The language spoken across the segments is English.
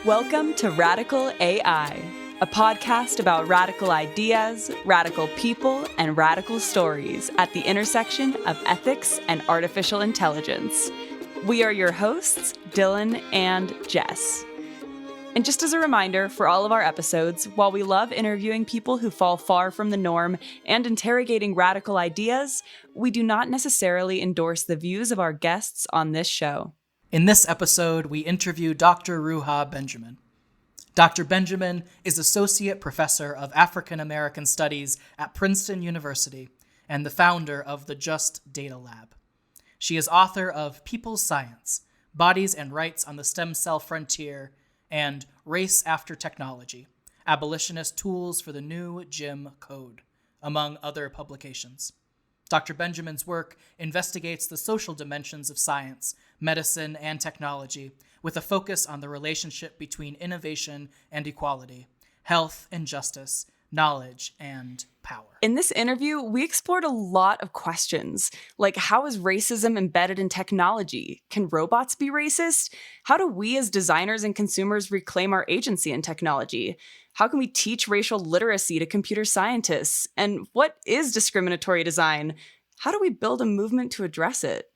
Welcome to Radical AI, a podcast about radical ideas, radical people, and radical stories at the intersection of ethics and artificial intelligence. We are your hosts, Dylan and Jess. And just as a reminder for all of our episodes, while we love interviewing people who fall far from the norm and interrogating radical ideas, we do not necessarily endorse the views of our guests on this show. In this episode, we interview Dr. Ruha Benjamin. Dr. Benjamin is Associate Professor of African American Studies at Princeton University and the founder of the Just Data Lab. She is author of People's Science, Bodies and Rights on the Stem Cell Frontier, and Race After Technology, Abolitionist Tools for the New Jim Code, among other publications. Dr. Benjamin's work investigates the social dimensions of science, medicine, and technology, with a focus on the relationship between innovation and equality, health and justice, knowledge and power. In this interview, we explored a lot of questions, like how is racism embedded in technology? Can robots be racist? How do we as designers and consumers reclaim our agency in technology? How can we teach racial literacy to computer scientists? And what is discriminatory design? How do we build a movement to address it?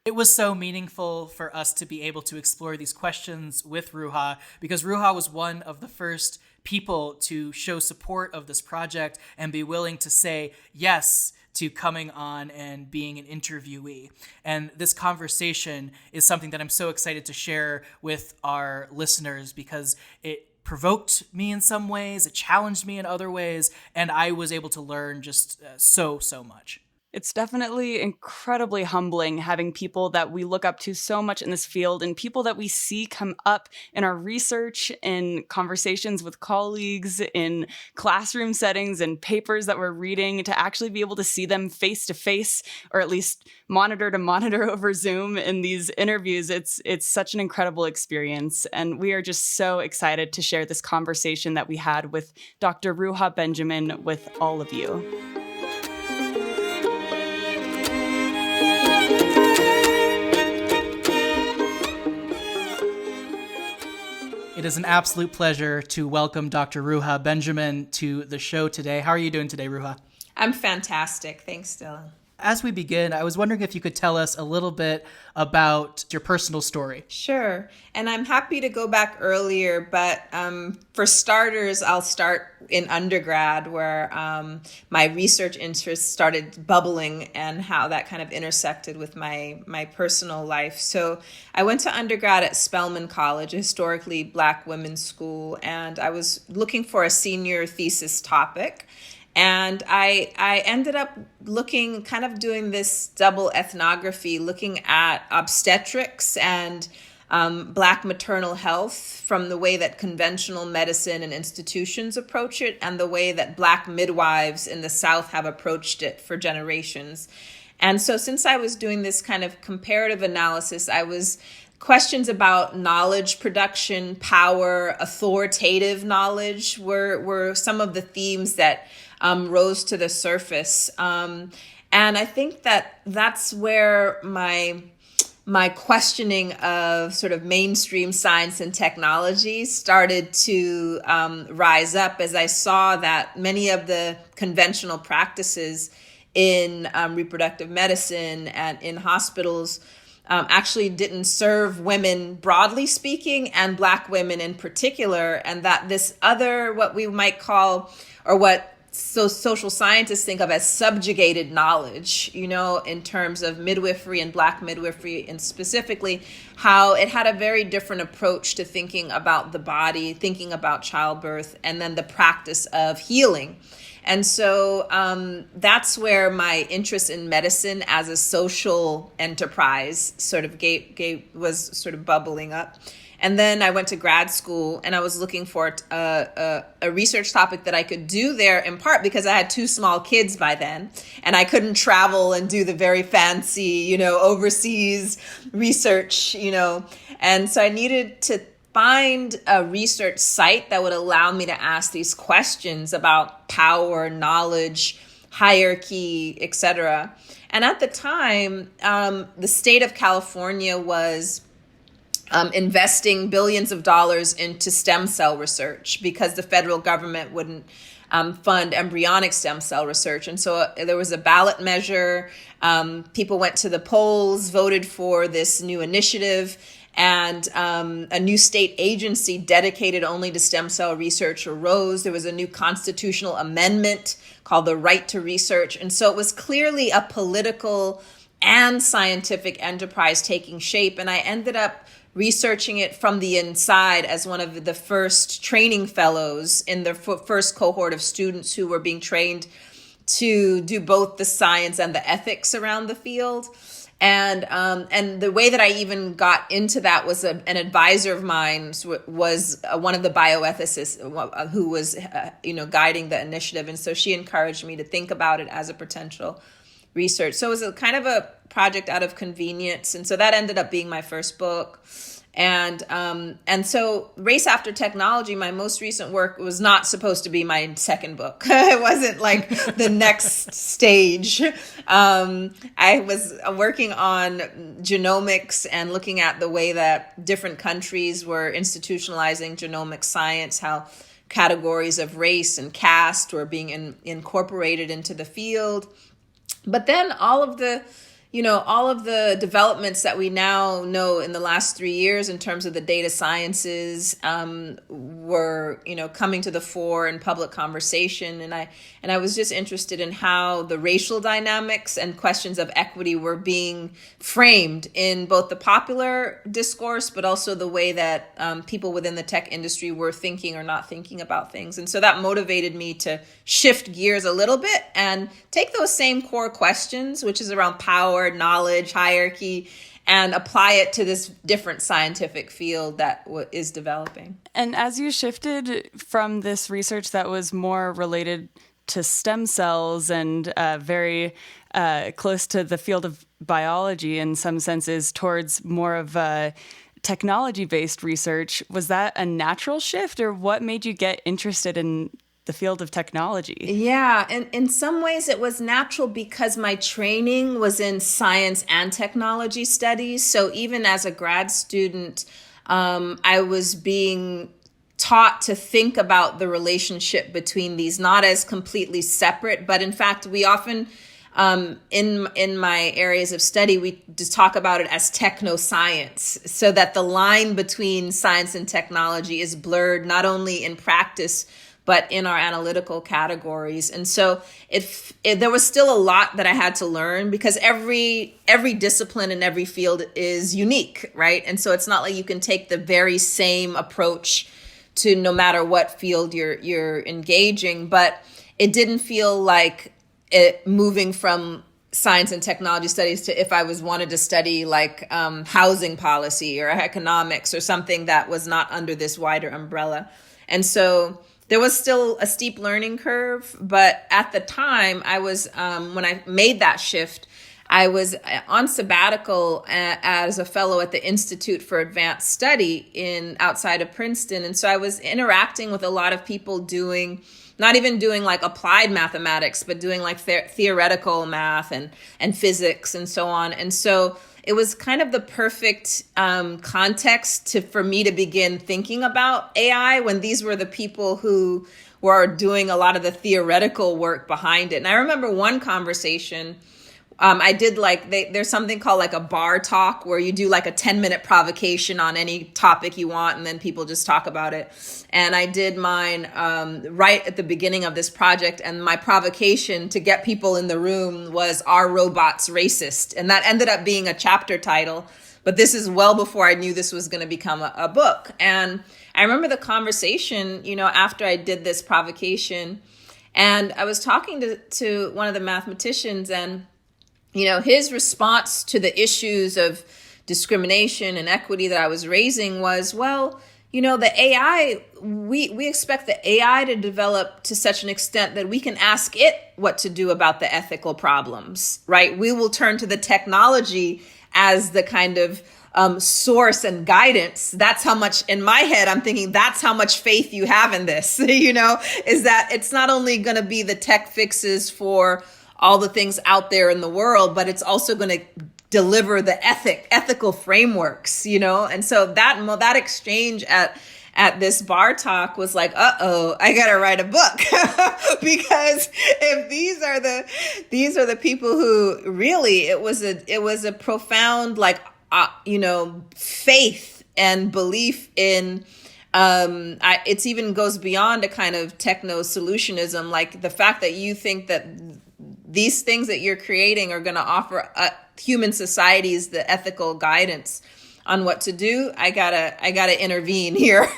It was so meaningful for us to be able to explore these questions with Ruha, because Ruha was one of the first people to show support of this project and be willing to say yes to coming on and being an interviewee. And this conversation is something that I'm so excited to share with our listeners because it provoked me in some ways, it challenged me in other ways, and I was able to learn just so much. It's definitely incredibly humbling having people that we look up to so much in this field and people that we see come up in our research, in conversations with colleagues, in classroom settings and papers that we're reading, to actually be able to see them face to face, or at least monitor to monitor over Zoom in these interviews. It's such an incredible experience. And we are just so excited to share this conversation that we had with Dr. Ruha Benjamin with all of you. It is an absolute pleasure to welcome Dr. Ruha Benjamin to the show today. How are you doing today, Ruha? I'm fantastic. Thanks, Dylan. As we begin, I was wondering if you could tell us a little bit about your personal story. Sure. And I'm happy to go back earlier, but for starters, I'll start in undergrad where my research interests started bubbling and how that kind of intersected with my personal life. So I went to undergrad at Spelman College, a historically Black women's school, and I was looking for a senior thesis topic. And I ended up doing this double ethnography, looking at obstetrics and Black maternal health from the way that conventional medicine and institutions approach it and the way that Black midwives in the South have approached it for generations. And so since I was doing this kind of comparative analysis, questions about knowledge production, power, authoritative knowledge were some of the themes that rose to the surface. And I think that's where my questioning of sort of mainstream science and technology started to rise up as I saw that many of the conventional practices in reproductive medicine and in hospitals actually didn't serve women broadly speaking and Black women in particular, and that this other, what we might call, or what social scientists think of as subjugated knowledge, in terms of midwifery and Black midwifery, and specifically how it had a very different approach to thinking about the body, thinking about childbirth, and then the practice of healing. And so that's where my interest in medicine as a social enterprise sort of was sort of bubbling up. And then I went to grad school and I was looking for a research topic that I could do there, in part because I had two small kids by then and I couldn't travel and do the very fancy, overseas research, And so I needed to find a research site that would allow me to ask these questions about power, knowledge, hierarchy, etc. And at the time, the state of California was investing billions of dollars into stem cell research because the federal government wouldn't fund embryonic stem cell research. And so there was a ballot measure. People went to the polls, voted for this new initiative, and a new state agency dedicated only to stem cell research arose. There was a new constitutional amendment called the Right to Research. And so it was clearly a political and scientific enterprise taking shape. And I ended up researching it from the inside as one of the first training fellows in the first cohort of students who were being trained to do both the science and the ethics around the field. And the way that I even got into that was an advisor of mine was one of the bioethicists who was guiding the initiative, and so she encouraged me to think about it as a potential research. So it was a kind of a project out of convenience, and so that ended up being my first book. And so Race After Technology, my most recent work, was not supposed to be my second book. It wasn't like the next stage. I was working on genomics and looking at the way that different countries were institutionalizing genomic science, how categories of race and caste were being incorporated into the field. But then all of the developments that we now know in the last 3 years in terms of the data sciences were, coming to the fore in public conversation. And I was just interested in how the racial dynamics and questions of equity were being framed in both the popular discourse, but also the way that people within the tech industry were thinking or not thinking about things. And so that motivated me to shift gears a little bit and take those same core questions, which is around power, knowledge, hierarchy, and apply it to this different scientific field that is developing. And as you shifted from this research that was more related to stem cells and very close to the field of biology in some senses towards more of technology-based research, was that a natural shift, or what made you get interested in the field of technology? Yeah, and in some ways it was natural because my training was in science and technology studies. So even as a grad student, I was being taught to think about the relationship between these, not as completely separate, but in fact, we often, in my areas of study, we just talk about it as techno science, so that the line between science and technology is blurred, not only in practice, but in our analytical categories. And so there was still a lot that I had to learn because every discipline in every field is unique, right? And so it's not like you can take the very same approach to no matter what field you're engaging, but it didn't feel like it moving from science and technology studies to if I wanted to study like housing policy or economics or something that was not under this wider umbrella. And so there was still a steep learning curve, but at the time I was, when I made that shift, I was on sabbatical as a fellow at the Institute for Advanced Study outside of Princeton. And so I was interacting with a lot of people not even doing like applied mathematics, but doing like theoretical math and physics and so on. And so it was kind of the perfect context for me to begin thinking about AI when these were the people who were doing a lot of the theoretical work behind it. And I remember one conversation I did there's something called like a bar talk where you do like a 10-minute provocation on any topic you want and then people just talk about it. And I did mine right at the beginning of this project. And my provocation to get people in the room was, "Are robots racist?" And that ended up being a chapter title. But this is well before I knew this was going to become a book. And I remember the conversation, after I did this provocation, and I was talking to one of the mathematicians, and his response to the issues of discrimination and equity that I was raising was, well, the AI, we expect the AI to develop to such an extent that we can ask it what to do about the ethical problems, right? We will turn to the technology as the kind of source and guidance. That's how much, in my head, I'm thinking that's how much faith you have in this, is that it's not only going to be the tech fixes for all the things out there in the world, but it's also going to deliver the ethical frameworks, and so that exchange at this bar talk was like, I gotta write a book because if these are the people who really, it was a profound faith and belief in. It even goes beyond a kind of techno solutionism, like the fact that you think that these things that you're creating are going to offer human societies the ethical guidance on what to do. I gotta intervene here.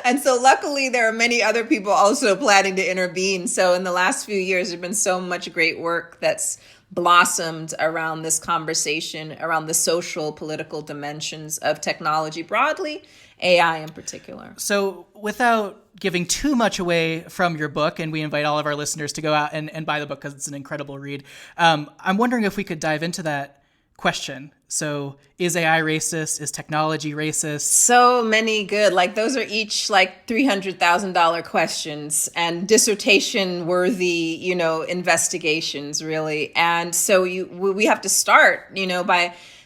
And so luckily there are many other people also planning to intervene. So in the last few years, there's been so much great work that's blossomed around this conversation, around the social, political dimensions of technology broadly, AI in particular. So without giving too much away from your book, and we invite all of our listeners to go out and buy the book because it's an incredible read, I'm wondering if we could dive into that question. So is AI racist? Is technology racist? So many good, those are each $300,000 questions and dissertation worthy, investigations really. And so we have to start,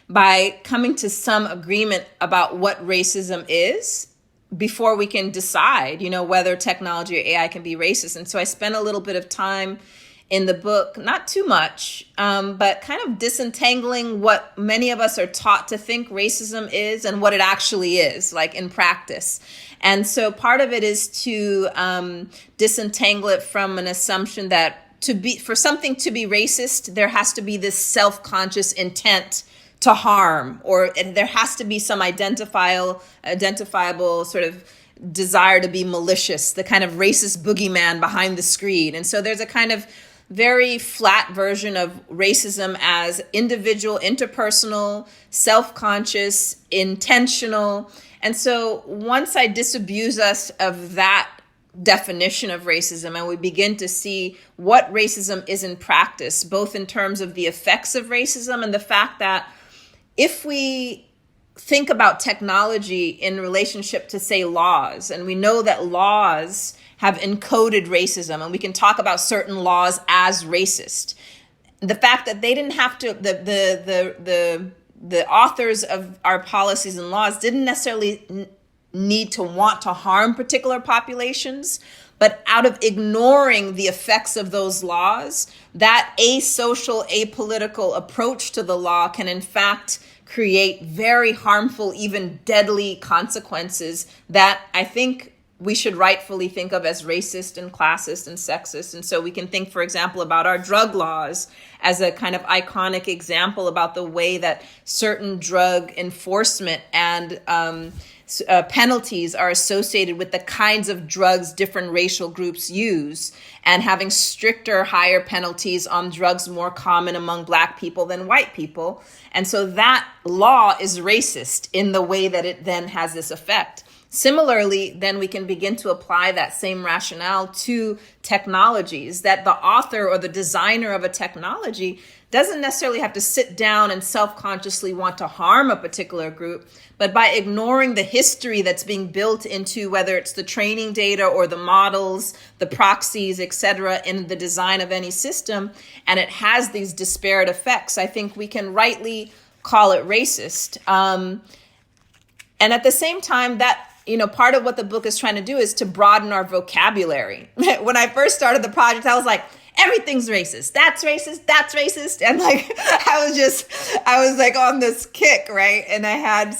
by coming to some agreement about what racism is before we can decide, whether technology or AI can be racist. And so I spent a little bit of time in the book, not too much, but kind of disentangling what many of us are taught to think racism is and what it actually is, in practice. And so part of it is to disentangle it from an assumption that for something to be racist, there has to be this self-conscious intent to harm, or there has to be some identifiable sort of desire to be malicious, the kind of racist boogeyman behind the screen. And so there's a kind of very flat version of racism as individual, interpersonal, self-conscious, intentional. And so once I disabuse us of that definition of racism and we begin to see what racism is in practice, both in terms of the effects of racism and the fact that if we think about technology in relationship to, say, laws, and we know that laws have encoded racism, and we can talk about certain laws as racist. The fact that they didn't have to, the authors of our policies and laws didn't necessarily need to want to harm particular populations, but out of ignoring the effects of those laws, that asocial, apolitical approach to the law can in fact create very harmful, even deadly consequences that I think we should rightfully think of as racist and classist and sexist. And so we can think, for example, about our drug laws as a kind of iconic example about the way that certain drug enforcement and penalties are associated with the kinds of drugs different racial groups use, and having stricter, higher penalties on drugs more common among Black people than white people. And so that law is racist in the way that it then has this effect. Similarly, then we can begin to apply that same rationale to technologies, that the author or the designer of a technology doesn't necessarily have to sit down and self-consciously want to harm a particular group, but by ignoring the history that's being built into whether it's the training data or the models, the proxies, etc., in the design of any system, and it has these disparate effects, I think we can rightly call it racist. And at the same time, that part of what the book is trying to do is to broaden our vocabulary. When I first started the project, I was like, everything's racist. That's racist. That's racist. And I was on this kick, right? And I had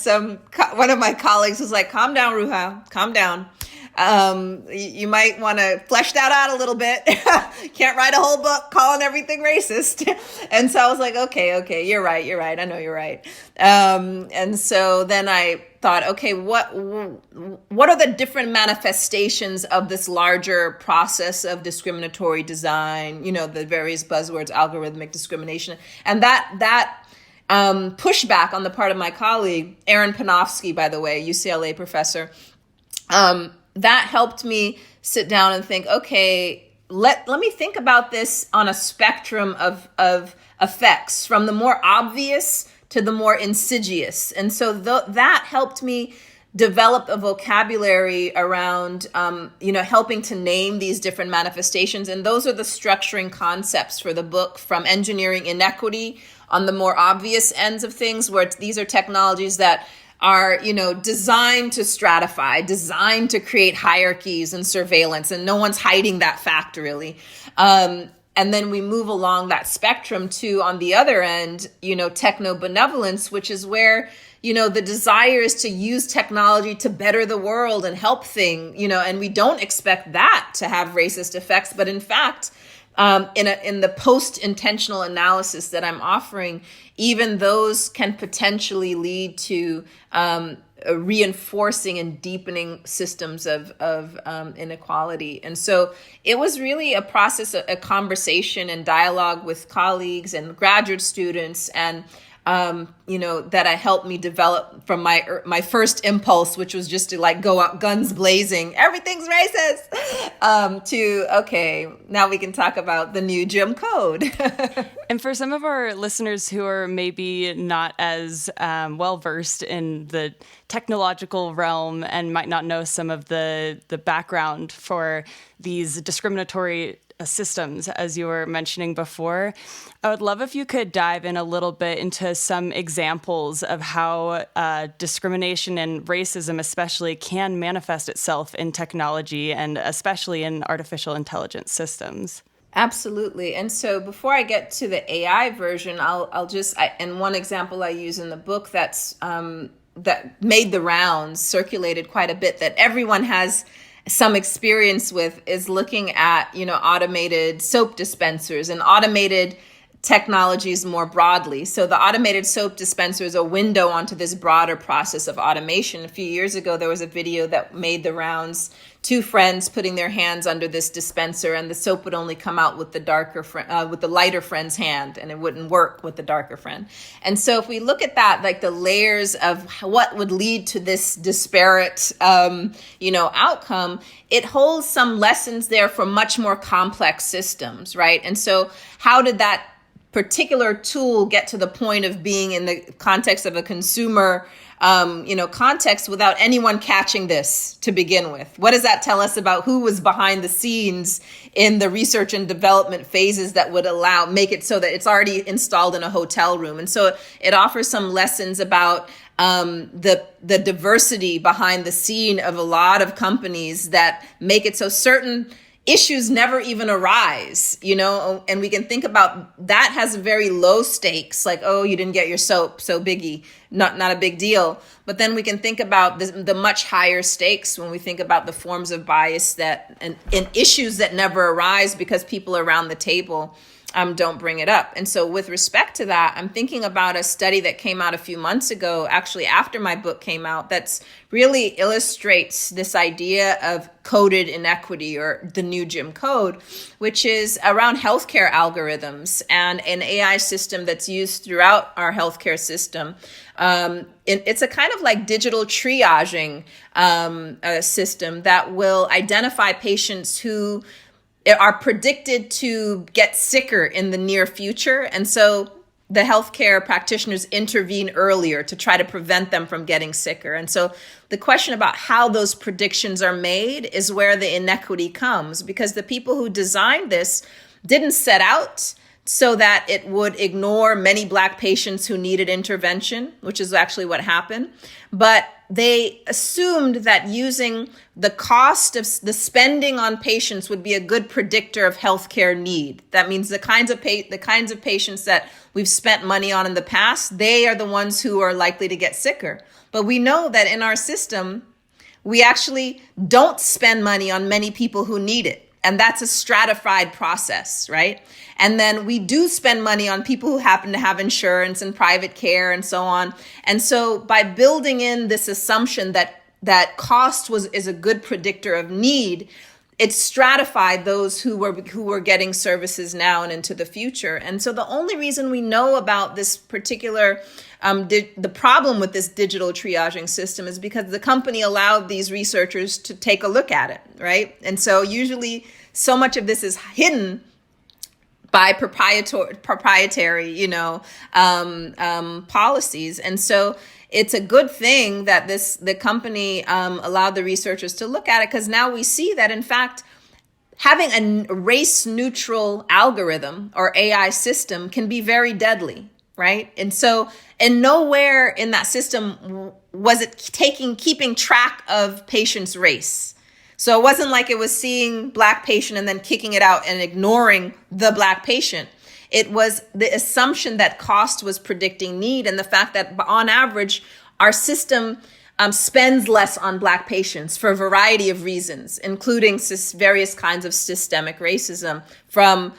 one of my colleagues was like, calm down, Ruha, calm down. You might want to flesh that out a little bit. Can't write a whole book calling everything racist. And so I was like, okay, you're right. I know you're right. And so then I thought, okay, what are the different manifestations of this larger process of discriminatory design? The various buzzwords, algorithmic discrimination, and that pushback on the part of my colleague, Aaron Panofsky, by the way, UCLA professor, that helped me sit down and think, okay, let me think about this on a spectrum of effects, from the more obvious to the more insidious. And so that helped me develop a vocabulary around, helping to name these different manifestations. And those are the structuring concepts for the book, from engineering inequity on the more obvious ends of things, where these are technologies that are, designed to stratify, designed to create hierarchies and surveillance, and no one's hiding that fact, really. And then we move along that spectrum to, on the other end, techno benevolence, which is where, the desire is to use technology to better the world and help and we don't expect that to have racist effects. But in fact, in the post-intentional analysis that I'm offering, even those can potentially lead to reinforcing and deepening systems of inequality. And so it was really a process, a conversation and dialogue with colleagues and graduate students, and that I helped me develop from my first impulse, which was just to go out guns blazing, everything's racist, to, okay, now we can talk about the new Jim Code. And for some of our listeners who are maybe not as well-versed in the technological realm and might not know some of the background for these discriminatory systems, as you were mentioning before, I would love if you could dive in a little bit into some examples of how discrimination and racism especially can manifest itself in technology, and especially in artificial intelligence systems. Absolutely. And so before I get to the AI version, I'll just, and one example I use in the book that made the rounds, circulated quite a bit, that everyone has some experience with, is looking at, automated soap dispensers and automated technologies more broadly. So the automated soap dispenser is a window onto this broader process of automation. A few years ago, there was a video that made the rounds, two friends putting their hands under this dispenser, and the soap would only come out with the lighter friend's hand, and it wouldn't work with the darker friend. And so if we look at that, like the layers of what would lead to this disparate, outcome, it holds some lessons there for much more complex systems, right? And so how did that particular tool get to the point of being in the context of a consumer context without anyone catching this to begin with? What does that tell us about who was behind the scenes in the research and development phases that would make it so that it's already installed in a hotel room? And so it offers some lessons about the diversity behind the scene of a lot of companies that make it so certain issues never even arise, and we can think about that has very low stakes, like, oh, you didn't get your soap, so biggie, not a big deal. But then we can think about the much higher stakes when we think about the forms of bias and issues that never arise because people around the table don't bring it up. And so with respect to that, I'm thinking about a study that came out a few months ago, actually after my book came out, that's really illustrates this idea of coded inequity, or the new Jim Code, which is around healthcare algorithms and an AI system that's used throughout our healthcare system. It's a kind of like digital triaging system that will identify patients who are predicted to get sicker in the near future. And so the healthcare practitioners intervene earlier to try to prevent them from getting sicker. And so the question about how those predictions are made is where the inequity comes, because the people who designed this didn't set out so that it would ignore many Black patients who needed intervention, which is actually what happened. But they assumed that using the cost of the spending on patients would be a good predictor of healthcare need. That means the kinds of patients that we've spent money on in the past, they are the ones who are likely to get sicker. But we know that in our system, we actually don't spend money on many people who need it. And that's a stratified process, right? And then we do spend money on people who happen to have insurance and private care and so on. And so by building in this assumption that cost is a good predictor of need, it stratified those who were getting services now and into the future. And so the only reason we know about this particular the problem with this digital triaging system is because the company allowed these researchers to take a look at it, right? And so usually so much of this is hidden by proprietary, policies. And so it's a good thing that the company allowed the researchers to look at it, because now we see that, in fact, having a race-neutral algorithm or AI system can be very deadly, right? And nowhere in that system was it keeping track of patients' race. So it wasn't like it was seeing Black patient and then kicking it out and ignoring the Black patient. It was the assumption that cost was predicting need, and the fact that on average, our system spends less on Black patients for a variety of reasons, including various kinds of systemic racism, from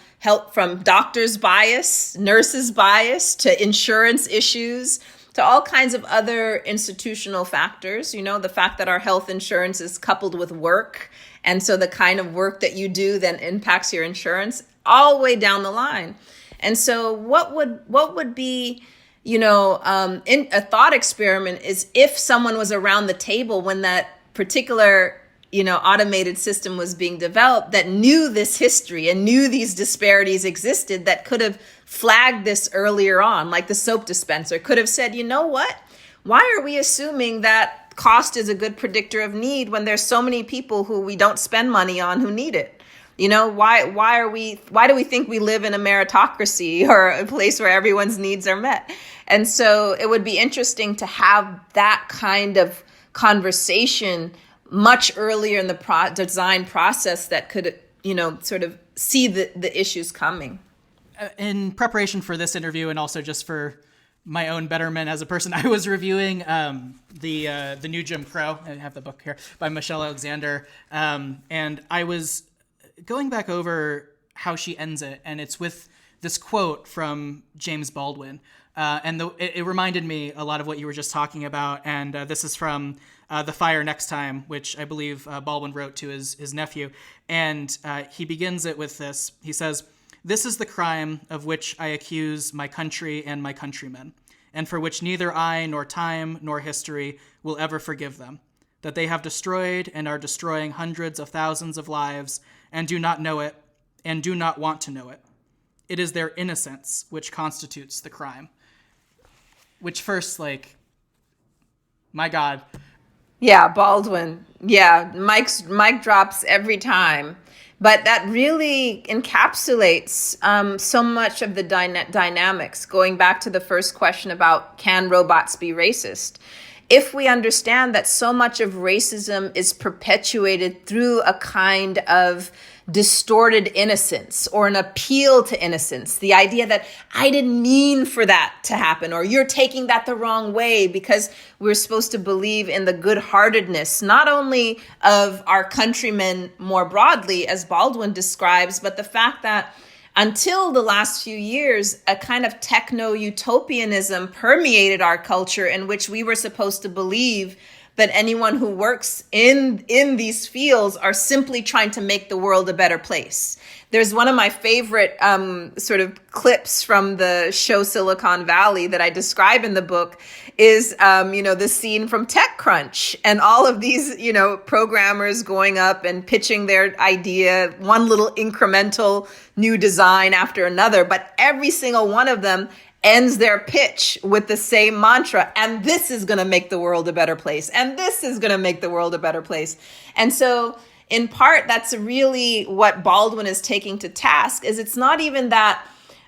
doctors' bias, nurses' bias, to insurance issues, to all kinds of other institutional factors. The fact that our health insurance is coupled with work, and so the kind of work that you do then impacts your insurance all the way down the line. And so what would be, in a thought experiment is if someone was around the table when that particular, automated system was being developed, that knew this history and knew these disparities existed, that could have flagged this earlier on, like the soap dispenser could have said, you know what? Why are we assuming that cost is a good predictor of need when there's so many people who we don't spend money on who need it? Why do we think we live in a meritocracy or a place where everyone's needs are met? And so it would be interesting to have that kind of conversation much earlier in the design process that could, sort of see the issues coming. In preparation for this interview, and also just for my own betterment as a person, I was reviewing the New Jim Crow. I have the book here by Michelle Alexander, and I was going back over how she ends it, and it's with this quote from James Baldwin. And it reminded me a lot of what you were just talking about. And this is from The Fire Next Time, which I believe Baldwin wrote to his nephew. And he begins it with this. He says, "This is the crime of which I accuse my country and my countrymen, and for which neither I nor time nor history will ever forgive them, that they have destroyed and are destroying hundreds of thousands of lives and do not know it and do not want to know it. It is their innocence which constitutes the crime." Which first, my God. Yeah, Baldwin. Yeah, mic drops every time. But that really encapsulates so much of the dynamics, going back to the first question about, can robots be racist? If we understand that so much of racism is perpetuated through a kind of distorted innocence or an appeal to innocence, the idea that I didn't mean for that to happen, or you're taking that the wrong way, because we're supposed to believe in the good-heartedness, not only of our countrymen more broadly, as Baldwin describes, but the fact that until the last few years, a kind of techno-utopianism permeated our culture, in which we were supposed to believe that anyone who works in these fields are simply trying to make the world a better place. There's one of my favorite sort of clips from the show Silicon Valley that I describe in the book is, the scene from TechCrunch, and all of these, programmers going up and pitching their idea, one little incremental new design after another, but every single one of them ends their pitch with the same mantra, and this is going to make the world a better place, and this is going to make the world a better place. And so in part, that's really what Baldwin is taking to task, is it's not even that,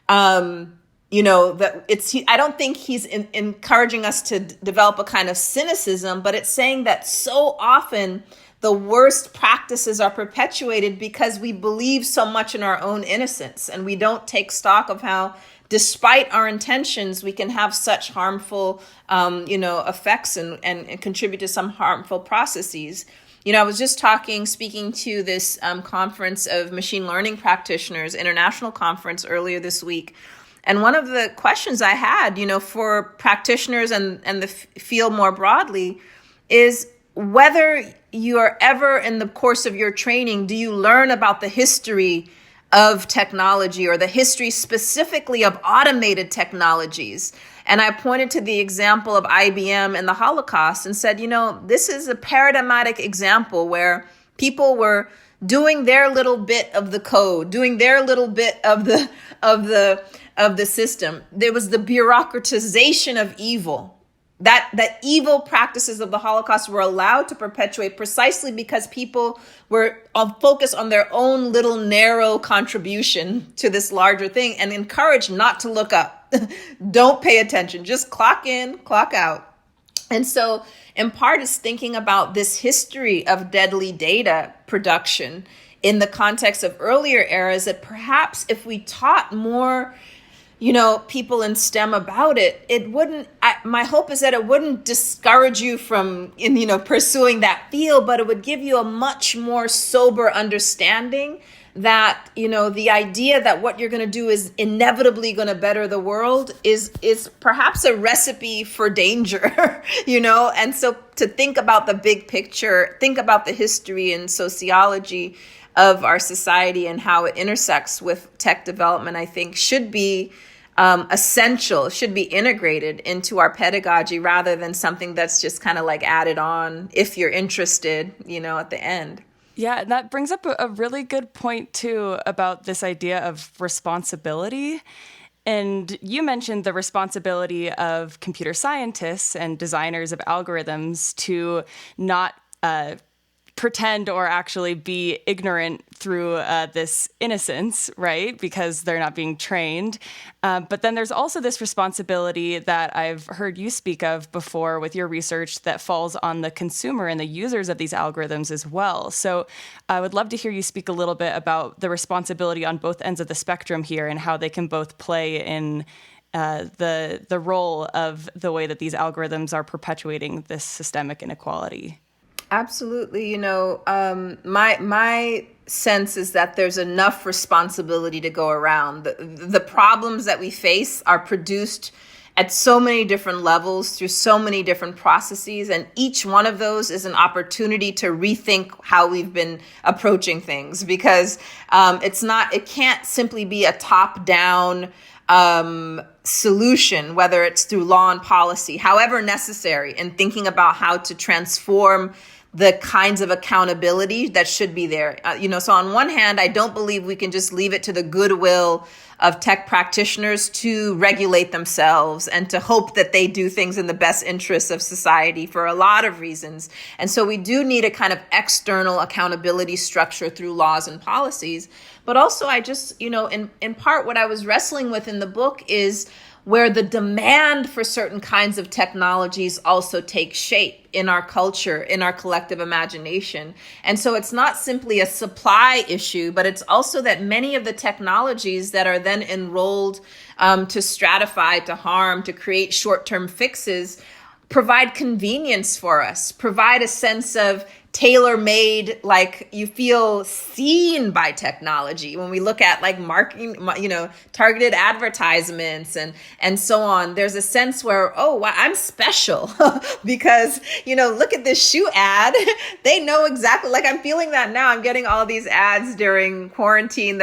I don't think he's encouraging us to develop a kind of cynicism, but it's saying that so often the worst practices are perpetuated because we believe so much in our own innocence, and we don't take stock of how, despite our intentions, we can have such harmful, effects and contribute to some harmful processes. I was just speaking to this conference of machine learning practitioners, international conference earlier this week. And one of the questions I had, for practitioners and the field more broadly, is whether you are ever in the course of your training, do you learn about the history of technology, or the history specifically of automated technologies? And I pointed to the example of IBM and the Holocaust and said, this is a paradigmatic example where people were doing their little bit of the code, doing their little bit of the system. There was the bureaucratization of evil, that evil practices of the Holocaust were allowed to perpetuate precisely because people were focused on their own little narrow contribution to this larger thing and encouraged not to look up. Don't pay attention. Just clock in, clock out. And so in part is thinking about this history of deadly data production in the context of earlier eras, that perhaps if we taught more people in STEM about it, my hope is that it wouldn't discourage you from, pursuing that field, but it would give you a much more sober understanding that, the idea that what you're going to do is inevitably going to better the world is perhaps a recipe for danger, and so to think about the big picture, think about the history and sociology of our society and how it intersects with tech development, I think should be essential, should be integrated into our pedagogy rather than something that's just kind of like added on if you're interested, at the end. Yeah, that brings up a really good point, too, about this idea of responsibility. And you mentioned the responsibility of computer scientists and designers of algorithms to not pretend or actually be ignorant through this innocence, right? Because they're not being trained. But then there's also this responsibility that I've heard you speak of before with your research that falls on the consumer and the users of these algorithms as well. So I would love to hear you speak a little bit about the responsibility on both ends of the spectrum here and how they can both play in the role of the way that these algorithms are perpetuating this systemic inequality. Absolutely. My sense is that there's enough responsibility to go around. The problems that we face are produced at so many different levels through so many different processes. And each one of those is an opportunity to rethink how we've been approaching things, because it can't simply be a top-down solution, whether it's through law and policy, however necessary, in thinking about how to transform the kinds of accountability that should be there. So on one hand, I don't believe we can just leave it to the goodwill of tech practitioners to regulate themselves and to hope that they do things in the best interests of society for a lot of reasons. And so we do need a kind of external accountability structure through laws and policies. But also I just, in part what I was wrestling with in the book is where the demand for certain kinds of technologies also takes shape in our culture, in our collective imagination. And so it's not simply a supply issue, but it's also that many of the technologies that are then enrolled to stratify, to harm, to create short-term fixes, provide convenience for us, provide a sense of tailor-made, like you feel seen by technology. When we look at like marketing, targeted advertisements and so on, there's a sense where, oh, wow, I'm special because, look at this shoe ad. They know exactly, like I'm feeling that now. I'm getting all these ads during quarantine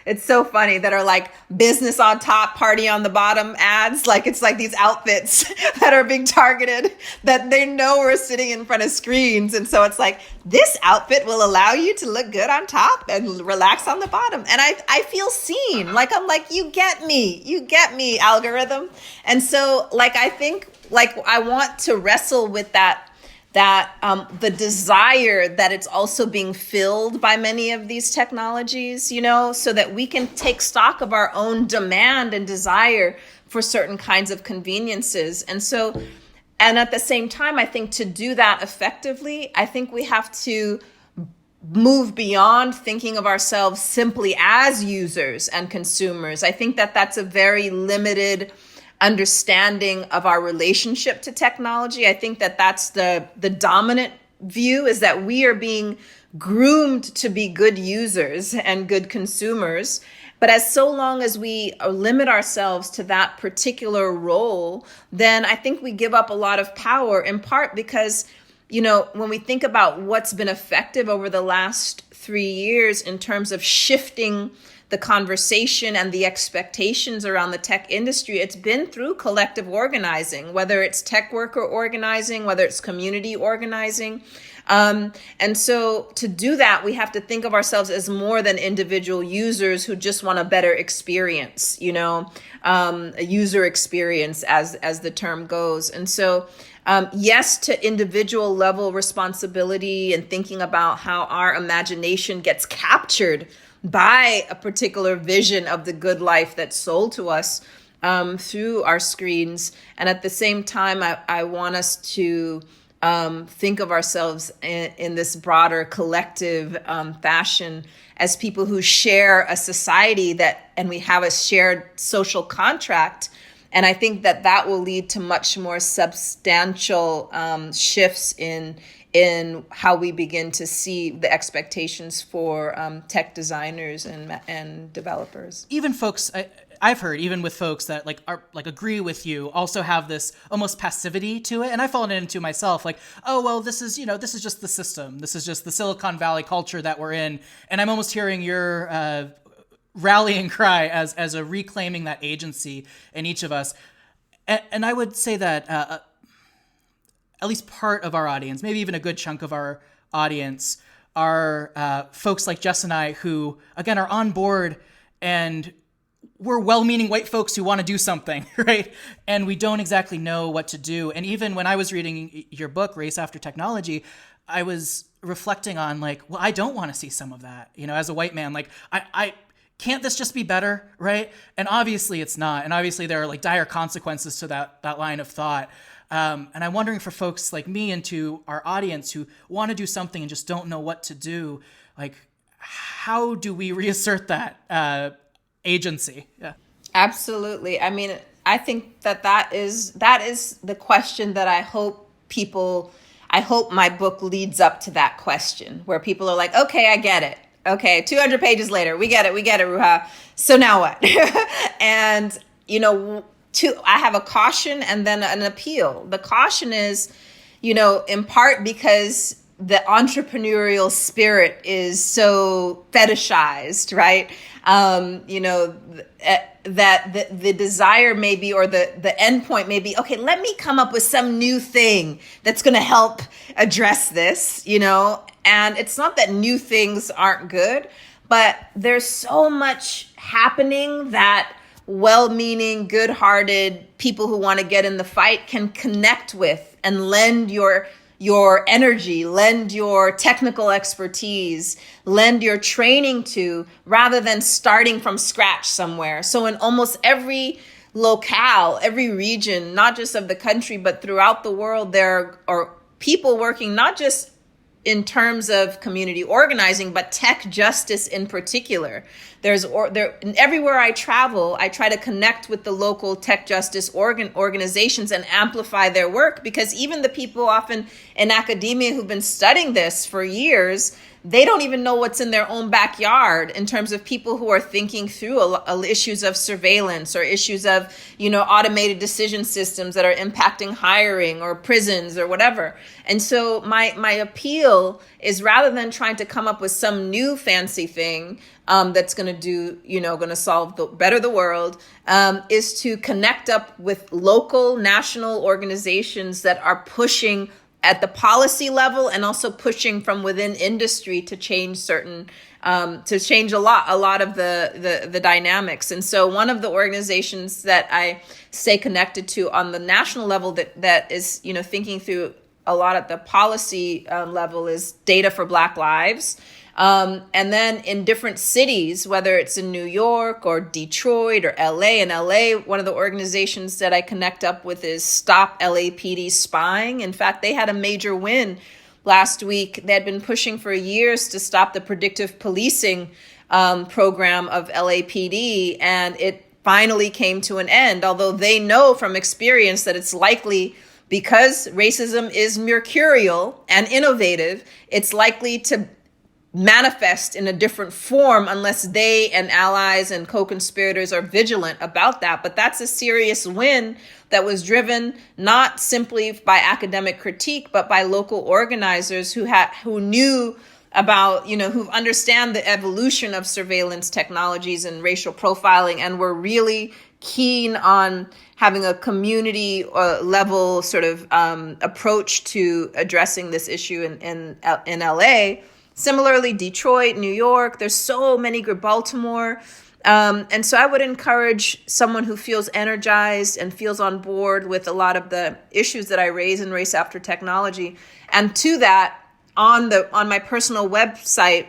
it's so funny, that are like business on top, party on the bottom ads. Like it's like these outfits that are being targeted that they know we're sitting in front of screens. And so it's like, this outfit will allow you to look good on top and relax on the bottom. And I feel seen, like I'm like, you get me, algorithm. And so like, I think like I want to wrestle with that the desire that it's also being filled by many of these technologies, so that we can take stock of our own demand and desire for certain kinds of conveniences. And at the same time, I think to do that effectively, I think we have to move beyond thinking of ourselves simply as users and consumers. I think that that's a very limited understanding of our relationship to technology. I think that that's the dominant view, is that we are being groomed to be good users and good consumers. But as so long as we limit ourselves to that particular role, then I think we give up a lot of power, in part because, when we think about what's been effective over the last 3 years in terms of shifting the conversation and the expectations around the tech industry, it's been through collective organizing, whether it's tech worker organizing, whether it's community organizing. And so to do that, we have to think of ourselves as more than individual users who just want a better experience, a user experience as the term goes. And so yes, to individual level responsibility and thinking about how our imagination gets captured by a particular vision of the good life that's sold to us through our screens. And at the same time, I want us to think of ourselves in this broader collective fashion as people who share a society and we have a shared social contract. And I think that will lead to much more substantial shifts in how we begin to see the expectations for tech designers and developers. Even folks, I've heard, even with folks that agree with you, also have this almost passivity to it, and I've fallen into myself, like, oh well, this is just the system, this is just the Silicon Valley culture that we're in, and I'm almost hearing your rallying cry as a reclaiming that agency in each of us. And I would say that at least part of our audience, maybe even a good chunk of our audience, are folks like Jess and I who, again, are on board, and we're well-meaning white folks who want to do something, right? And we don't exactly know what to do. And even when I was reading your book, Race After Technology, I was reflecting on well, I don't want to see some of that, as a white man, I can't this just be better, right? And obviously it's not. And obviously there are dire consequences to that line of thought. And I'm wondering for folks like me and to our audience who want to do something and just don't know what to do, how do we reassert that agency? Yeah. Absolutely. I mean, I think that is the question that I hope my book leads up to that question, where people are like, okay, I get it. Okay, 200 pages later, we get it, Ruha. So now what? And, I have a caution and then an appeal. The caution is, in part because the entrepreneurial spirit is so fetishized, right? That the desire may be, or the end point may be, okay, let me come up with some new thing that's going to help address this, and it's not that new things aren't good, but there's so much happening that well-meaning, good-hearted people who want to get in the fight can connect with and lend your energy, lend your technical expertise, lend your training to, rather than starting from scratch somewhere. So in almost every locale, every region, not just of the country, but throughout the world, there are people working not just in terms of community organizing, but tech justice in particular. Everywhere I travel, I try to connect with the local tech justice organizations and amplify their work, because even the people often in academia who've been studying this for years, they don't even know what's in their own backyard in terms of people who are thinking through issues of surveillance or issues of, automated decision systems that are impacting hiring or prisons or whatever. And so my appeal is, rather than trying to come up with some new fancy thing that's going to better the world, is to connect up with local, national organizations that are pushing at the policy level and also pushing from within industry to change a lot of the dynamics. And so one of the organizations that I stay connected to on the national level that is, thinking through a lot at the policy level is Data for Black Lives. And then in different cities, whether it's in New York or Detroit or LA, one of the organizations that I connect up with is Stop LAPD Spying. In fact, they had a major win last week. They had been pushing for years to stop the predictive policing program of LAPD, and it finally came to an end, although they know from experience that it's likely, because racism is mercurial and innovative, it's likely to manifest in a different form unless they and allies and co-conspirators are vigilant about that. But that's a serious win that was driven not simply by academic critique, but by local organizers who knew about, who understand the evolution of surveillance technologies and racial profiling, and were really keen on having a community level sort of approach to addressing this issue in LA. Similarly, Detroit, New York, there's so many, Baltimore. And so I would encourage someone who feels energized and feels on board with a lot of the issues that I raise in Race After Technology. And to that, on my personal website,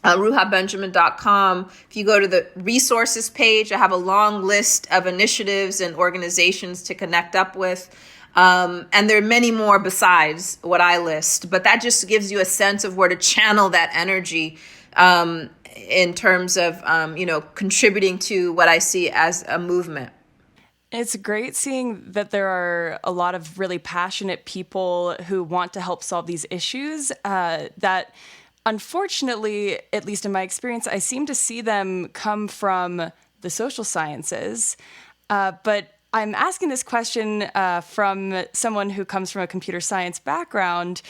ruhabenjamin.com, if you go to the resources page, I have a long list of initiatives and organizations to connect up with. And there are many more besides what I list, but that just gives you a sense of where to channel that energy in terms of, contributing to what I see as a movement. It's great seeing that there are a lot of really passionate people who want to help solve these issues that, unfortunately, at least in my experience, I seem to see them come from the social sciences. But I'm asking this question from someone who comes from a computer science background.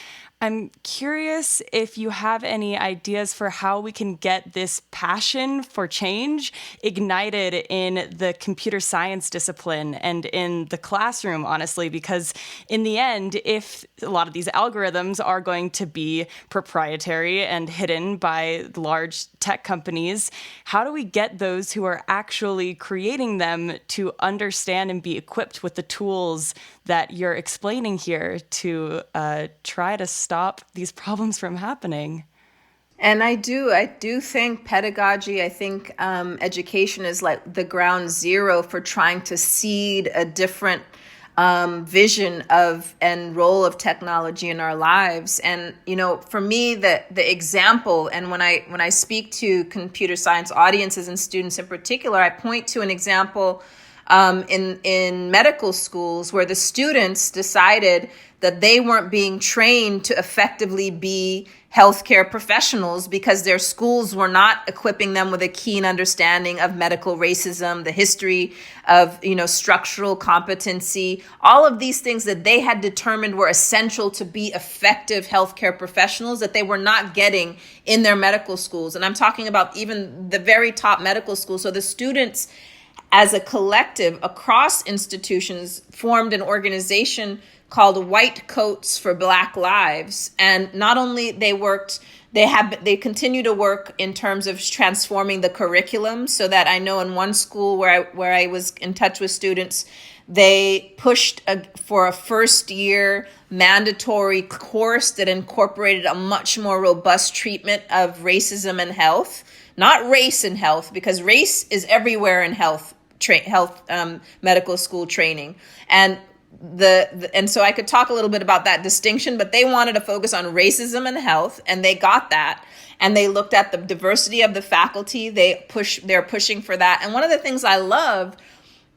I'm curious if you have any ideas for how we can get this passion for change ignited in the computer science discipline and in the classroom, honestly, because in the end, if a lot of these algorithms are going to be proprietary and hidden by large tech companies, how do we get those who are actually creating them to understand and be equipped with the tools that you're explaining here to try to stop these problems from happening? And I do think pedagogy, I think education is like the ground zero for trying to seed a different vision of and role of technology in our lives. And, for me, the example, and when I speak to computer science audiences and students in particular, I point to an example in medical schools where the students decided that they weren't being trained to effectively be healthcare professionals because their schools were not equipping them with a keen understanding of medical racism, the history of, structural competency, all of these things that they had determined were essential to be effective healthcare professionals that they were not getting in their medical schools. And I'm talking about even the very top medical schools. So the students, as a collective across institutions, formed an organization called White Coats for Black Lives. And not only they continue to work in terms of transforming the curriculum, so that I know in one school where I was in touch with students, they pushed for a first year mandatory course that incorporated a much more robust treatment of racism and health, not race and health, because race is everywhere in health medical school training. And so I could talk a little bit about that distinction, but they wanted to focus on racism and health, and they got that. And they looked at the diversity of the faculty. They're pushing for that. And one of the things I love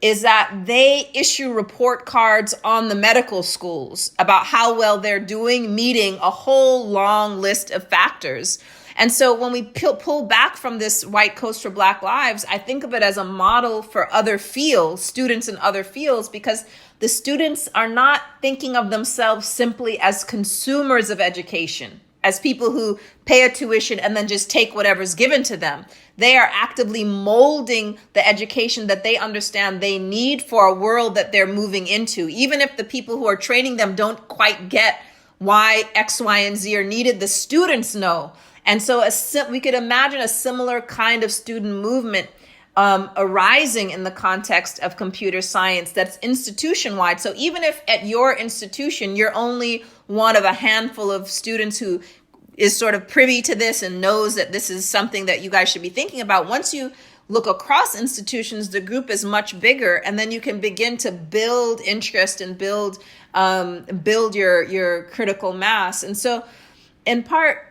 is that they issue report cards on the medical schools about how well they're doing, meeting a whole long list of factors. And so when we pull back from this White Coats for Black Lives, I think of it as a model for other fields, students in other fields, because the students are not thinking of themselves simply as consumers of education, as people who pay a tuition and then just take whatever's given to them. They are actively molding the education that they understand they need for a world that they're moving into. Even if the people who are training them don't quite get why X, Y, and Z are needed, the students know. And so we could imagine a similar kind of student movement arising in the context of computer science that's institution-wide. So even if at your institution, you're only one of a handful of students who is sort of privy to this and knows that this is something that you guys should be thinking about, once you look across institutions, the group is much bigger, and then you can begin to build interest and build your critical mass. And so in part,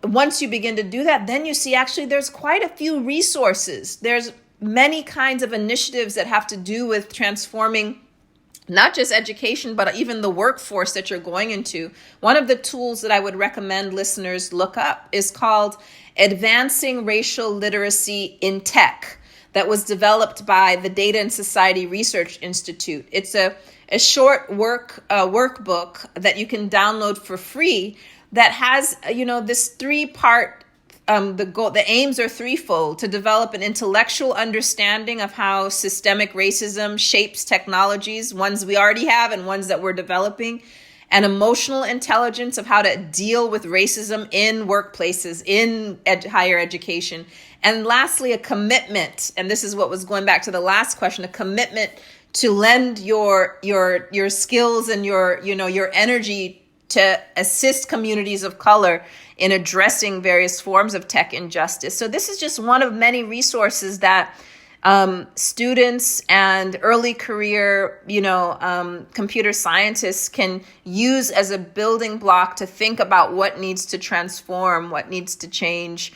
once you begin to do that, then you see actually there's quite a few resources. There's many kinds of initiatives that have to do with transforming not just education, but even the workforce that you're going into. One of the tools that I would recommend listeners look up is called Advancing Racial Literacy in Tech, that was developed by the Data and Society Research Institute. It's a short workbook that you can download for free that has, this 3-part the aims are threefold: to develop an intellectual understanding of how systemic racism shapes technologies, ones we already have and ones that we're developing, an emotional intelligence of how to deal with racism in workplaces, in higher education, and lastly, a commitment. And this is what was going back to the last question: a commitment to lend your skills and your energy to assist communities of color in addressing various forms of tech injustice. So this is just one of many resources that students and early career, computer scientists can use as a building block to think about what needs to transform, what needs to change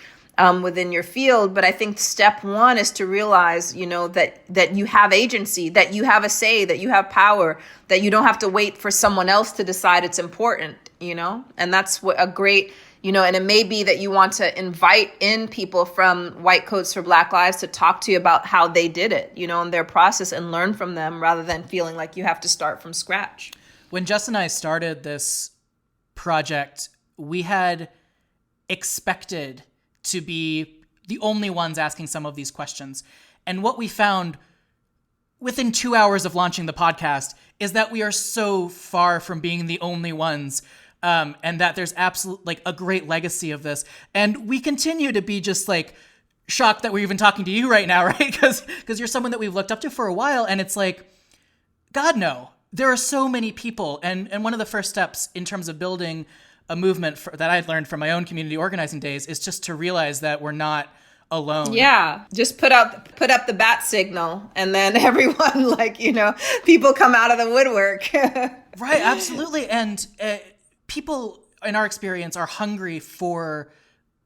within your field. But I think step one is to realize, that you have agency, that you have a say, that you have power, that you don't have to wait for someone else to decide it's important, and that's what a great, and it may be that you want to invite in people from White Coats for Black Lives to talk to you about how they did it, in their process, and learn from them rather than feeling like you have to start from scratch. When Jess and I started this project, we had expected to be the only ones asking some of these questions. And what we found within 2 hours of launching the podcast is that we are so far from being the only ones, and that there's absolutely a great legacy of this. And we continue to be just shocked that we're even talking to you right now, right? Because you're someone that we've looked up to for a while, and it's God, no. There are so many people, and one of the first steps in terms of building a movement that I've learned from my own community organizing days is just to realize that we're not alone. Yeah, just put up the bat signal, and then everyone, people come out of the woodwork. Right, absolutely. And people, in our experience, are hungry for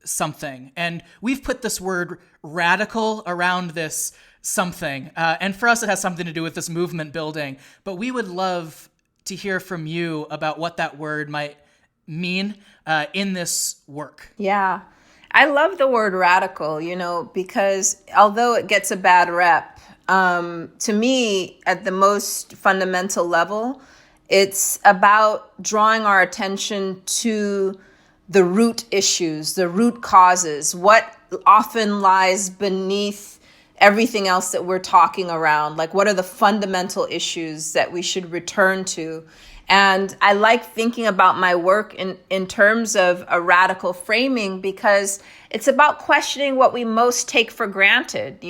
something. And we've put this word radical around this something. And for us, it has something to do with this movement building. But we would love to hear from you about what that word might mean in this work. Yeah. I love the word radical, because although it gets a bad rep, to me, at the most fundamental level, it's about drawing our attention to the root issues, the root causes, what often lies beneath everything else that we're talking around. What are the fundamental issues that we should return to? And I like thinking about my work in terms of a radical framing, because it's about questioning what we most take for granted.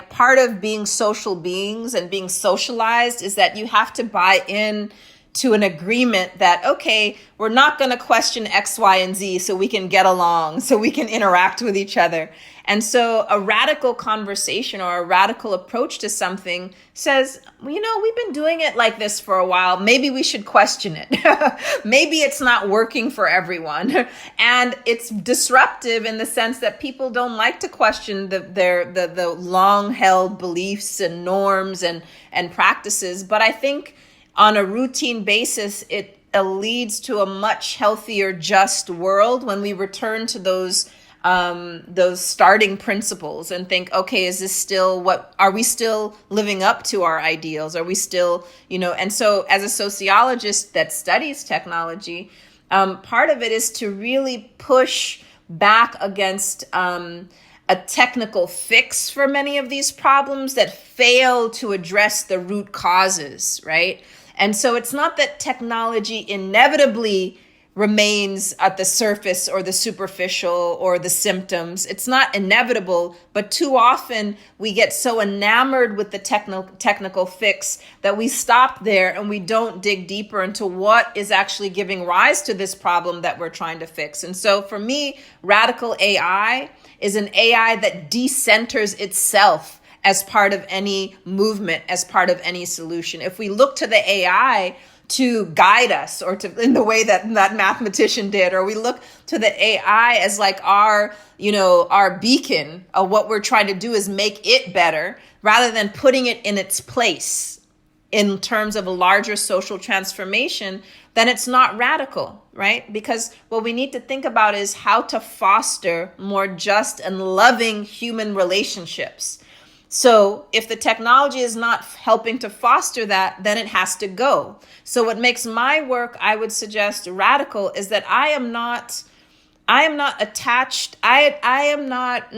Part of being social beings and being socialized is that you have to buy in to an agreement that, okay, we're not going to question X, Y, and Z so we can get along, so we can interact with each other. And so a radical conversation or a radical approach to something says, we've been doing it like this for a while. Maybe we should question it. Maybe it's not working for everyone. And it's disruptive in the sense that people don't like to question the long-held beliefs and norms and practices. But I think on a routine basis, it leads to a much healthier, just world when we return to those starting principles and think, okay, is this still are we still living up to our ideals? Are we still, and so as a sociologist that studies technology, part of it is to really push back against a technical fix for many of these problems that fail to address the root causes, right? And so it's not that technology inevitably remains at the surface or the superficial or the symptoms. It's not inevitable, but too often we get so enamored with the technical fix that we stop there and we don't dig deeper into what is actually giving rise to this problem that we're trying to fix. And so for me, radical AI is an AI that decenters itself as part of any movement, as part of any solution. If we look to the AI to guide us, or to in the way that mathematician did, or we look to the AI as our beacon of what we're trying to do is make it better, rather than putting it in its place in terms of a larger social transformation, then it's not radical, right? Because what we need to think about is how to foster more just and loving human relationships. So if the technology is not helping to foster that, then it has to go. So what makes my work, I would suggest, radical is that I am not I am not attached. I am not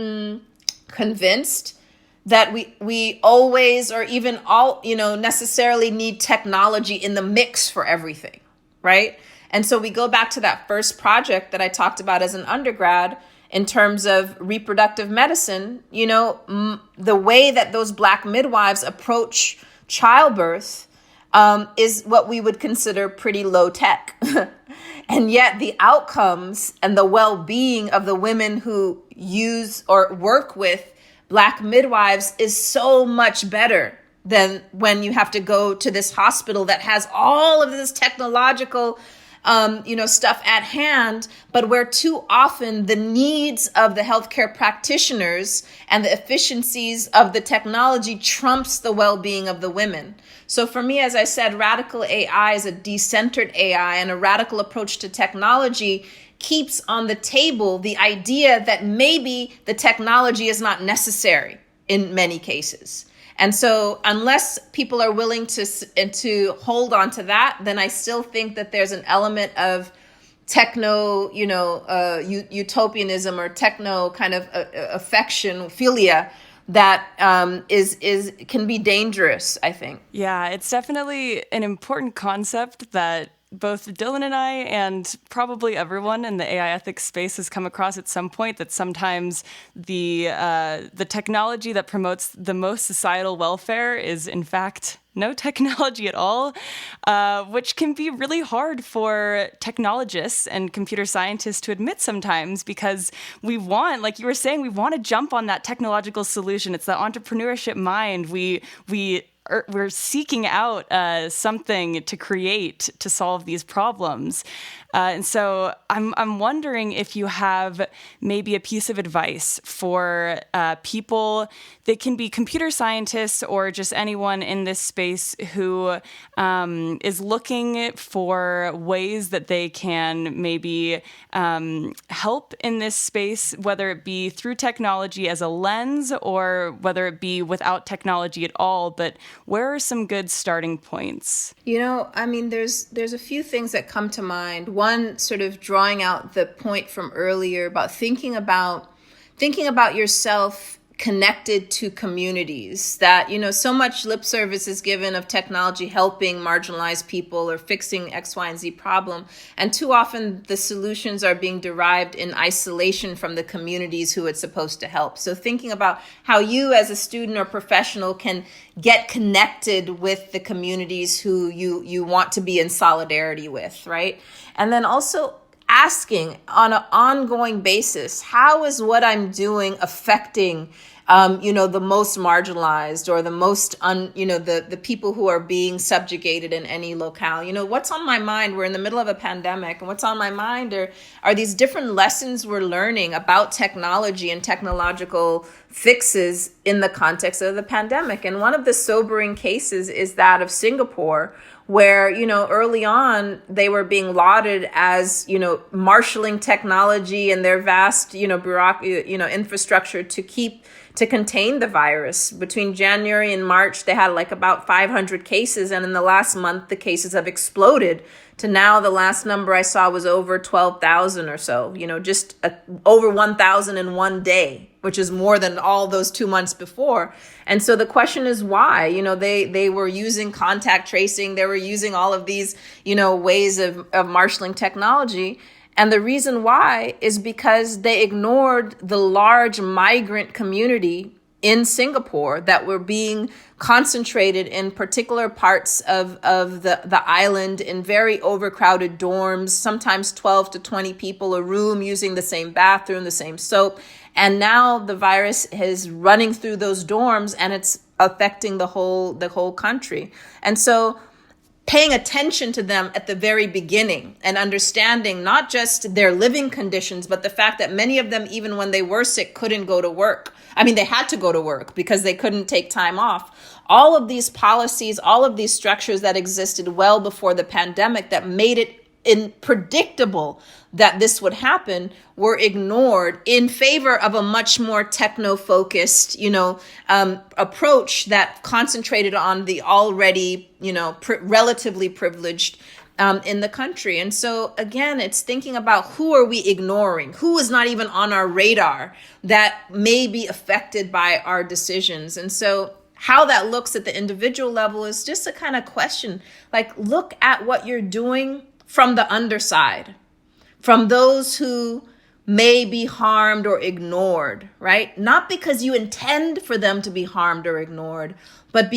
convinced that we always or even all, necessarily need technology in the mix for everything, right? And so we go back to that first project that I talked about as an undergrad in terms of reproductive medicine. The way that those Black midwives approach childbirth is what we would consider pretty low tech. And yet the outcomes and the well-being of the women who use or work with Black midwives is so much better than when you have to go to this hospital that has all of this technological stuff at hand, but where too often the needs of the healthcare practitioners and the efficiencies of the technology trumps the well-being of the women. So for me, as I said, radical AI is a decentered AI, and a radical approach to technology keeps on the table the idea that maybe the technology is not necessary in many cases. And so unless people are willing to hold on to that, then I still think that there's an element of techno, utopianism or techno kind of affection, philia, that can be dangerous, I think. Yeah, it's definitely an important concept that both Dylan and I, and probably everyone in the AI ethics space, has come across at some point, that sometimes the technology that promotes the most societal welfare is in fact no technology at all, which can be really hard for technologists and computer scientists to admit sometimes, because we want, like you were saying, we want to jump on that technological solution. It's the entrepreneurship mind. We're seeking out something to create to solve these problems. And so I'm wondering if you have maybe a piece of advice for people. They can be computer scientists or just anyone in this space who is looking for ways that they can maybe help in this space, whether it be through technology as a lens or whether it be without technology at all. But where are some good starting points? There's a few things that come to mind. One, sort of drawing out the point from earlier about thinking about yourself connected to communities, that, so much lip service is given of technology helping marginalized people or fixing X, Y, and Z problem. And too often the solutions are being derived in isolation from the communities who it's supposed to help. So thinking about how you as a student or professional can get connected with the communities who you want to be in solidarity with, right? And then also asking on an ongoing basis, how is what I'm doing affecting the most marginalized or the most, the people who are being subjugated in any locale? What's on my mind? We're in the middle of a pandemic, and what's on my mind are these different lessons we're learning about technology and technological fixes in the context of the pandemic. And one of the sobering cases is that of Singapore, where, early on they were being lauded as, marshaling technology and their vast, infrastructure to contain the virus. Between January and March, they had like about 500 cases. And in the last month, the cases have exploded to now the last number I saw was over 12,000 or so, over 1,000 in one day, which is more than all those 2 months before. And so the question is why? They were using contact tracing. They were using all of these, ways of marshaling technology. And the reason why is because they ignored the large migrant community in Singapore that were being concentrated in particular parts of the island in very overcrowded dorms, sometimes 12 to 20 people a room using the same bathroom, the same soap. And now the virus is running through those dorms and it's affecting the whole country. And so paying attention to them at the very beginning and understanding not just their living conditions, but the fact that many of them, even when they were sick, couldn't go to work. They had to go to work because they couldn't take time off. All of these policies, all of these structures that existed well before the pandemic that made it predictable that this would happen were ignored in favor of a much more techno-focused, approach that concentrated on the already, relatively privileged in the country. And so again, it's thinking about who are we ignoring, who is not even on our radar that may be affected by our decisions. And so how that looks at the individual level is just a kind of question, like look at what you're doing from the underside, from those who may be harmed or ignored, right? Not because you intend for them to be harmed or ignored, but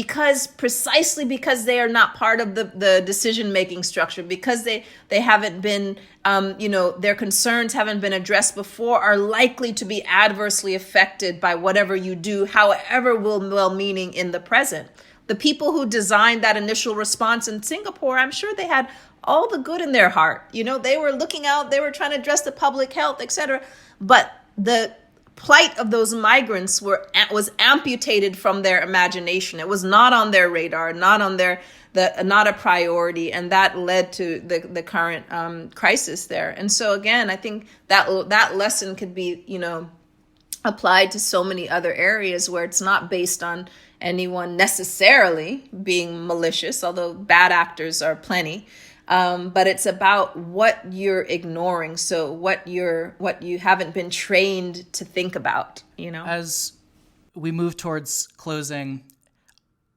precisely because they are not part of the decision-making structure, because they haven't been, their concerns haven't been addressed before, are likely to be adversely affected by whatever you do, however well-meaning in the present. The people who designed that initial response in Singapore, I'm sure they had all the good in their heart. They were looking out, they were trying to address the public health, etc. But the plight of those migrants was amputated from their imagination. It was not on their radar, not a priority, and that led to the current crisis there. And so again, I think that lesson could be applied to so many other areas where it's not based on anyone necessarily being malicious, although bad actors are plenty. But it's about what you're ignoring. So what you haven't been trained to think about, As we move towards closing,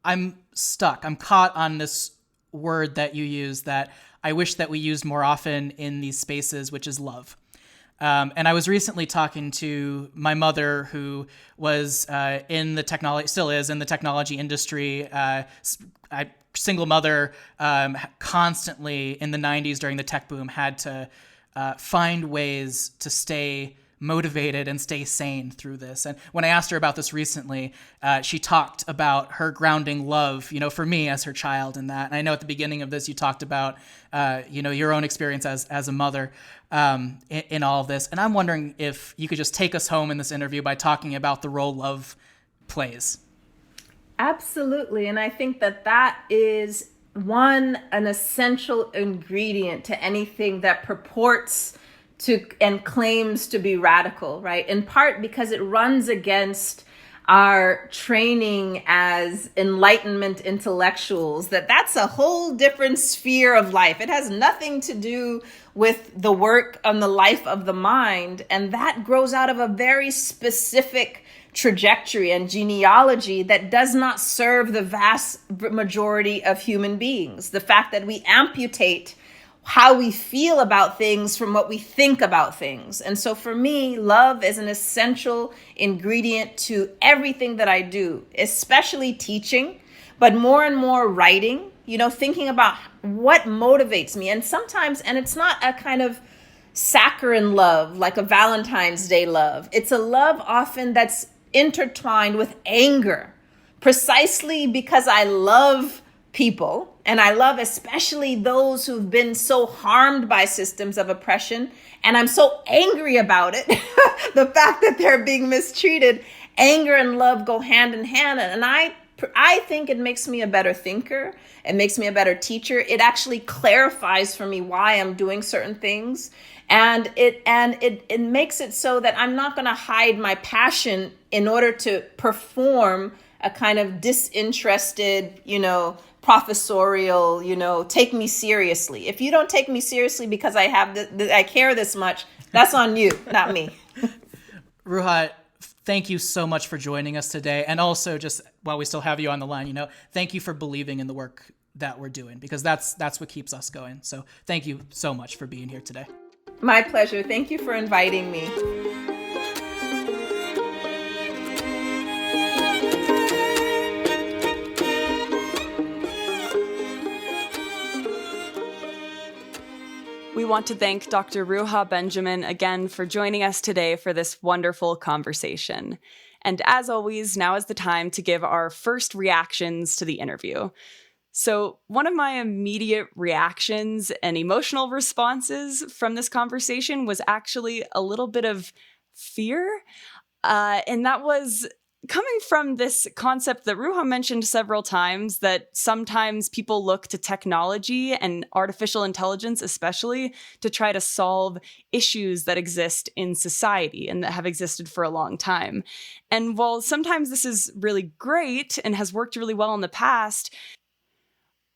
I'm stuck. I'm caught on this word that you use that I wish that we used more often in these spaces, which is love. And I was recently talking to my mother, who was still is in the technology industry. Single mother, constantly in the 90s during the tech boom, had to find ways to stay motivated and stay sane through this. And when I asked her about this recently, she talked about her grounding love, for me as her child in that. And I know at the beginning of this, you talked about, your own experience as a mother in all of this. And I'm wondering if you could just take us home in this interview by talking about the role love plays. Absolutely. And I think that is an essential ingredient to anything that purports to and claims to be radical, right? In part because it runs against our training as Enlightenment intellectuals, that's a whole different sphere of life. It has nothing to do with the work on the life of the mind. And that grows out of a very specific trajectory and genealogy that does not serve the vast majority of human beings. The fact that we amputate how we feel about things from what we think about things. And so for me, love is an essential ingredient to everything that I do, especially teaching, but more and more writing, thinking about what motivates me. And sometimes, and it's not a kind of saccharine love, like a Valentine's Day love. It's a love often that's intertwined with anger, precisely because I love people, and I love especially those who've been so harmed by systems of oppression, and I'm so angry about it, the fact that they're being mistreated. Anger and love go hand in hand, and I think it makes me a better thinker. It makes me a better teacher. It actually clarifies for me why I'm doing certain things. And it makes it so that I'm not going to hide my passion in order to perform a kind of disinterested, professorial, take me seriously. If you don't take me seriously because I care this much, that's on you, not me. Ruha, thank you so much for joining us today. And also, just while we still have you on the line, thank you for believing in the work that we're doing, because that's what keeps us going. So thank you so much for being here today. My pleasure. Thank you for inviting me. We want to thank Dr. Ruha Benjamin again for joining us today for this wonderful conversation. And as always, now is the time to give our first reactions to the interview. So one of my immediate reactions and emotional responses from this conversation was actually a little bit of fear. And that was coming from this concept that Ruha mentioned several times, that sometimes people look to technology and artificial intelligence especially to try to solve issues that exist in society and that have existed for a long time. And while sometimes this is really great and has worked really well in the past,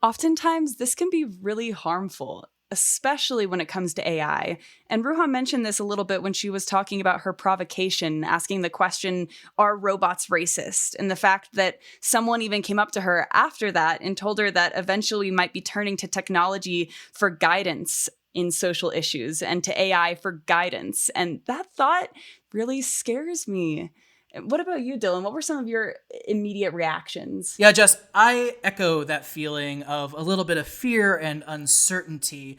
Oftentimes, this can be really harmful, especially when it comes to AI. And Ruha mentioned this a little bit when she was talking about her provocation, asking the question, are robots racist? And the fact that someone even came up to her after that and told her that eventually we might be turning to technology for guidance in social issues and to AI for guidance. And that thought really scares me. What about you, Dylan? What were some of your immediate reactions? Yeah, Jess, I echo that feeling of a little bit of fear and uncertainty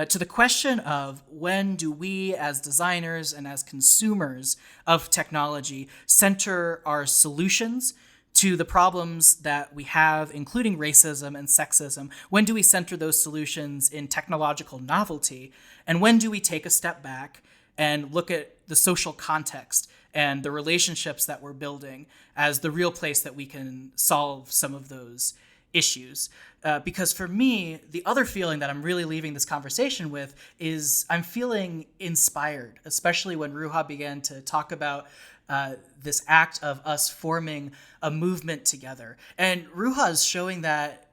to the question of when do we as designers and as consumers of technology center our solutions to the problems that we have, including racism and sexism? When do we center those solutions in technological novelty? And when do we take a step back and look at the social context and the relationships that we're building as the real place that we can solve some of those issues? Because for me, the other feeling that I'm really leaving this conversation with is I'm feeling inspired, especially when Ruha began to talk about this act of us forming a movement together. And Ruha is showing that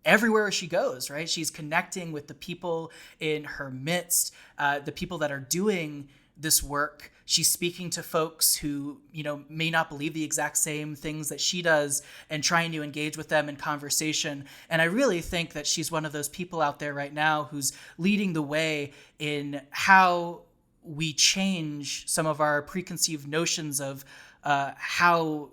everywhere she goes, right? She's connecting with the people in her midst, the people that are doing this work. She's speaking to folks who, may not believe the exact same things that she does and trying to engage with them in conversation. And I really think that she's one of those people out there right now who's leading the way in how we change some of our preconceived notions of how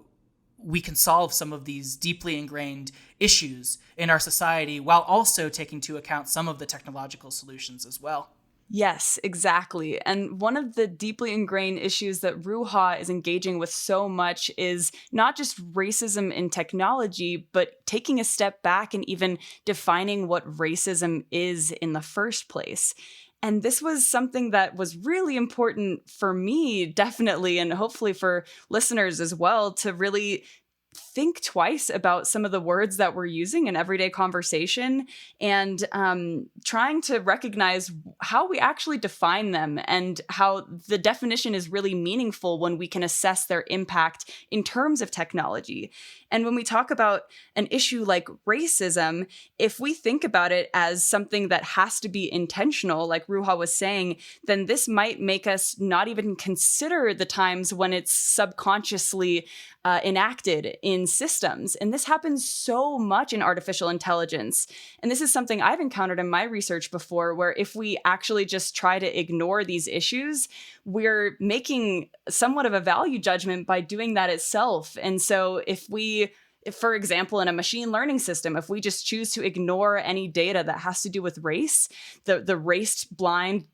we can solve some of these deeply ingrained issues in our society while also taking into account some of the technological solutions as well. Yes, exactly. And one of the deeply ingrained issues that Ruha is engaging with so much is not just racism in technology, but taking a step back and even defining what racism is in the first place. And this was something that was really important for me, definitely, and hopefully for listeners as well, to really think twice about some of the words that we're using in everyday conversation and trying to recognize how we actually define them and how the definition is really meaningful when we can assess their impact in terms of technology. And when we talk about an issue like racism, if we think about it as something that has to be intentional, like Ruha was saying, then this might make us not even consider the times when it's subconsciously enacted in systems. And this happens so much in artificial intelligence. And this is something I've encountered in my research before, where if we actually just try to ignore these issues, we're making somewhat of a value judgment by doing that itself. And so if, for example, in a machine learning system, if we just choose to ignore any data that has to do with race, the race blind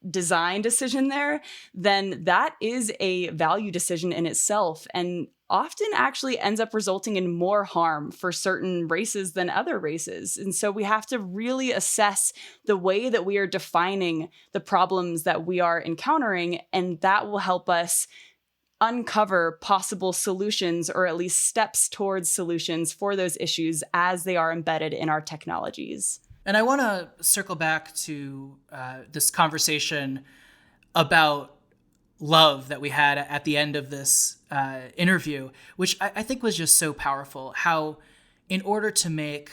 design decision there, then that is a value decision in itself, and often actually ends up resulting in more harm for certain races than other races. And so we have to really assess the way that we are defining the problems that we are encountering, and that will help us uncover possible solutions, or at least steps towards solutions for those issues as they are embedded in our technologies. And I want to circle back to this conversation about love that we had at the end of this interview, which I think was just so powerful. How in order to make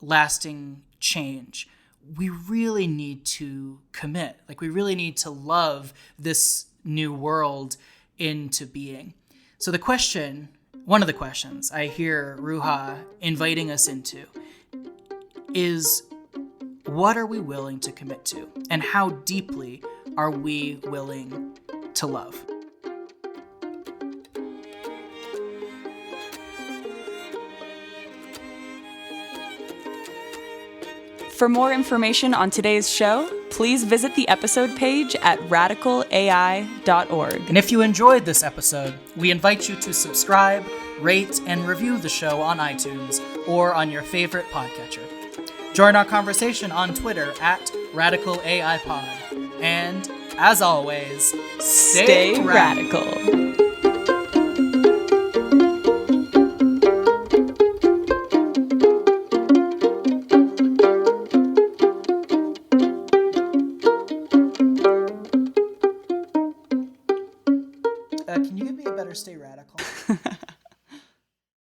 lasting change, we really need to commit. Like, we really need to love this new world into being. So one of the questions I hear Ruha inviting us into is, what are we willing to commit to? And how deeply are we willing to love? For more information on today's show, please visit the episode page at radicalai.org. And if you enjoyed this episode, we invite you to subscribe, rate, and review the show on iTunes or on your favorite podcatcher. Join our conversation on Twitter at RadicalAIPod. And, as always, stay radical. Can you give me a better stay radical?